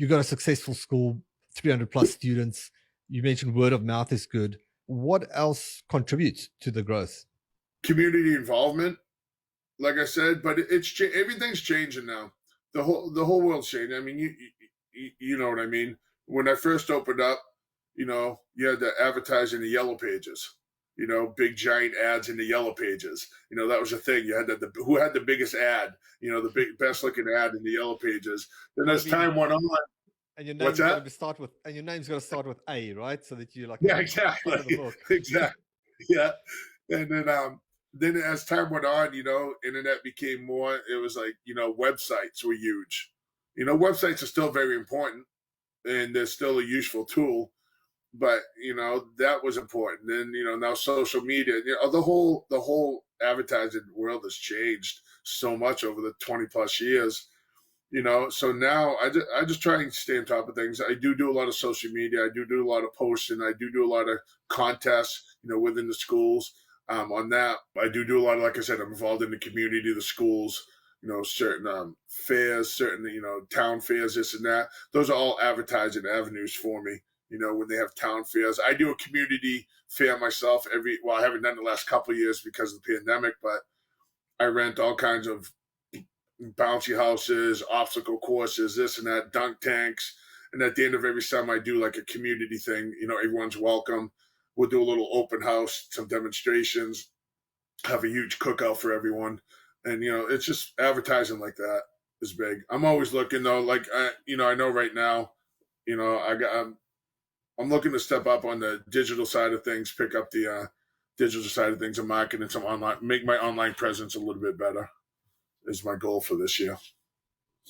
You got a successful school, 300 plus students. You mentioned word of mouth is good. What else contributes to the growth? Community involvement, like I said, but everything's changing now. The whole world's changing. I mean, you know what I mean. When I first opened up, you had to advertise in the yellow pages. Big giant ads in the yellow pages. That was a thing. You had who had the biggest ad. The best looking ad in the yellow pages. Then as time went on, and your what's name's got that? to start with, and your name's got to start with A, right? So that you're like at Yeah, the top exactly, of the book. exactly. Yeah, and then as time went on, internet became more. It was like websites were huge. Websites are still very important, and they're still a useful tool. But that was important. Then now social media. The whole advertising world has changed so much over the 20 plus years. So now I just try and stay on top of things. I do a lot of social media. I do a lot of posting. I do a lot of contests, within the schools. On that, I do a lot of, like I said, I'm involved in the community, the schools, certain fairs, certain, town fairs, this and that. Those are all advertising avenues for me. When they have town fairs, I do a community fair myself I haven't done it the last couple of years because of the pandemic, but I rent all kinds of bouncy houses, obstacle courses, this and that, dunk tanks. And at the end of every summer, I do like a community thing. Everyone's welcome. We'll do a little open house, some demonstrations, have a huge cookout for everyone. And, it's just advertising like that is big. I'm always looking though, like, I know right now, I'm looking to step up on the digital side of things, pick up the digital side of things and marketing some online, make my online presence a little bit better is my goal for this year.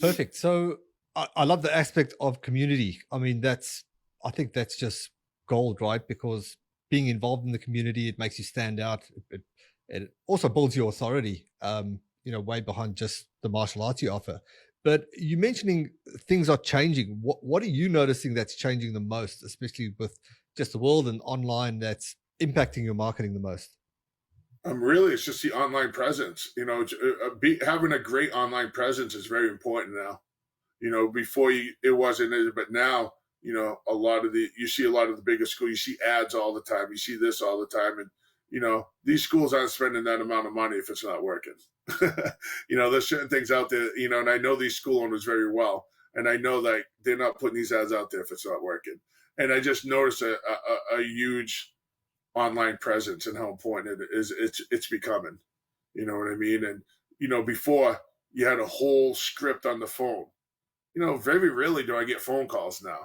Perfect. So I love the aspect of community. I mean, I think that's just gold, right? Because being involved in the community, it makes you stand out. It also builds your authority, way behind just the martial arts you offer. But you mentioning things are changing. What are you noticing that's changing the most, especially with just the world and online, that's impacting your marketing the most? Really, it's just the online presence. Having a great online presence is very important now. Before it wasn't, but now, you see a lot of the biggest schools, you see ads all the time, you see this all the time. And, these schools aren't spending that amount of money if it's not working. There's certain things out there, and I know these school owners very well. And I know that they're not putting these ads out there if it's not working. And I just noticed a huge online presence and how important it is. It's becoming, you know what I mean? And, before you had a whole script on the phone. Very rarely do I get phone calls now.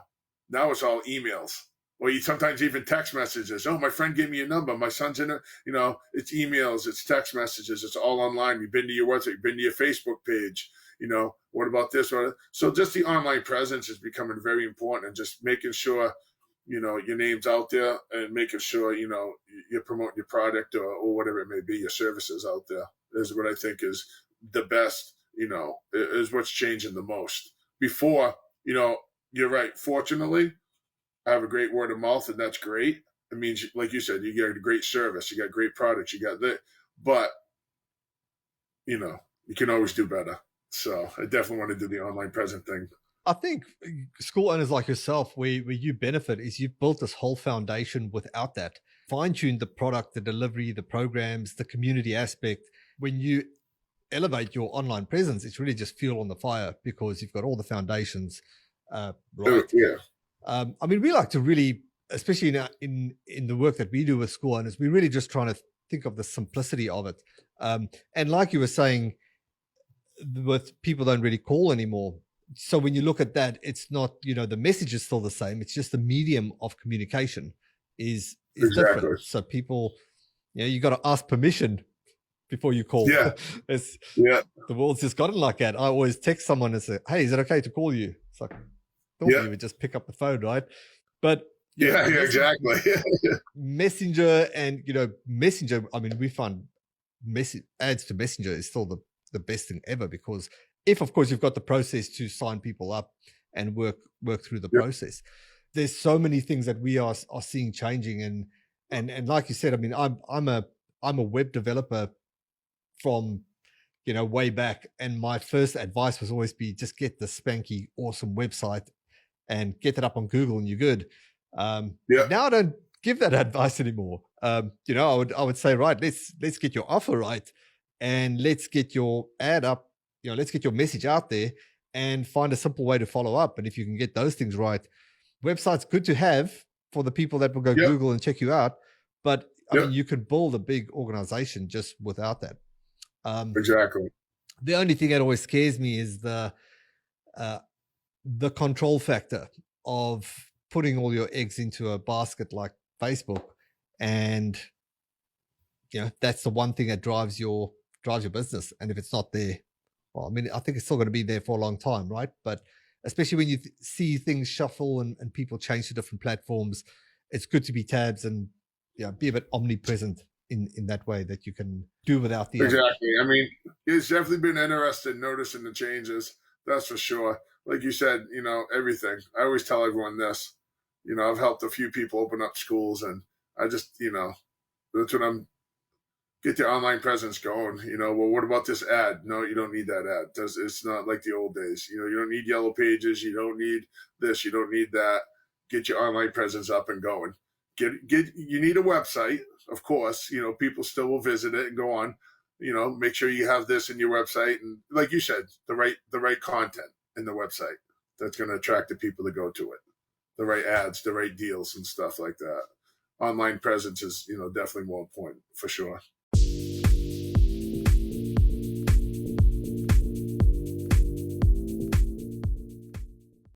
Now it's all emails. Or you sometimes even text messages. Oh, my friend gave me your number. My son's in it. It's emails, it's text messages. It's all online. You've been to your website, you've been to your Facebook page. What about this? So just the online presence is becoming very important, and just making sure, your name's out there, and making sure, you're promoting your product or whatever it may be, your services out there is what I think is the best, is what's changing the most. Before, you're right. Fortunately, I have a great word of mouth, and that's great. It means, like you said, you get a great service, you got great products, you got that. But, you can always do better. So I definitely want to do the online present thing. I think school owners like yourself, where you benefit is you've built this whole foundation without that. Fine-tuned the product, the delivery, the programs, the community aspect. When you elevate your online presence, it's really just fuel on the fire because you've got all the foundations right. Yeah. I mean, we like to really, especially in the work that we do with school owners, we're really just trying to think of the simplicity of it. And like you were saying, with people don't really call anymore. So when you look at that, it's not, the message is still the same. It's just the medium of communication is Exactly. different. So people, you got to ask permission before you call. Yeah. The world's just gotten like that. I always text someone and say, hey, is it okay to call you? It's like, you would just pick up the phone, right? But exactly. Messenger and Messenger. I mean, we find ads to Messenger is still the best thing ever, because if, of course, you've got the process to sign people up and work through the process, there's so many things that we are seeing changing. And like you said, I mean, I'm a web developer from way back, and my first advice was always be just get the spanky awesome website and get that up on Google and you're good. Yeah. Now I don't give that advice anymore. I would say, right, let's get your offer right, and let's get your ad up. Let's get your message out there, and find a simple way to follow up. And if you can get those things right, website's good to have for the people that will go Yep. Google and check you out. But I Yep. mean, you could build a big organization just without that. Exactly. The only thing that always scares me is uh, the control factor of putting all your eggs into a basket like Facebook, and that's the one thing that drives your business. And if it's not there, well, I mean, I think it's still going to be there for a long time, right? But especially when you see things shuffle and people change to different platforms, it's good to be tabs and be a bit omnipresent in that way, that you can do without the other. Exactly. I mean, it's definitely been interesting noticing the changes. That's for sure. Like you said, everything. I always tell everyone this. I've helped a few people open up schools, and I just, that's what I'm get the online presence going. Well, what about this ad? No, you don't need that ad. It's not like the old days. You don't need yellow pages. You don't need this. You don't need that. Get your online presence up and going. You need a website, of course. People still will visit it and go on. Make sure you have this in your website, and like you said, the right content in the website that's going to attract the people to go to it. The right ads, the right deals, and stuff like that. Online presence is definitely more important for sure.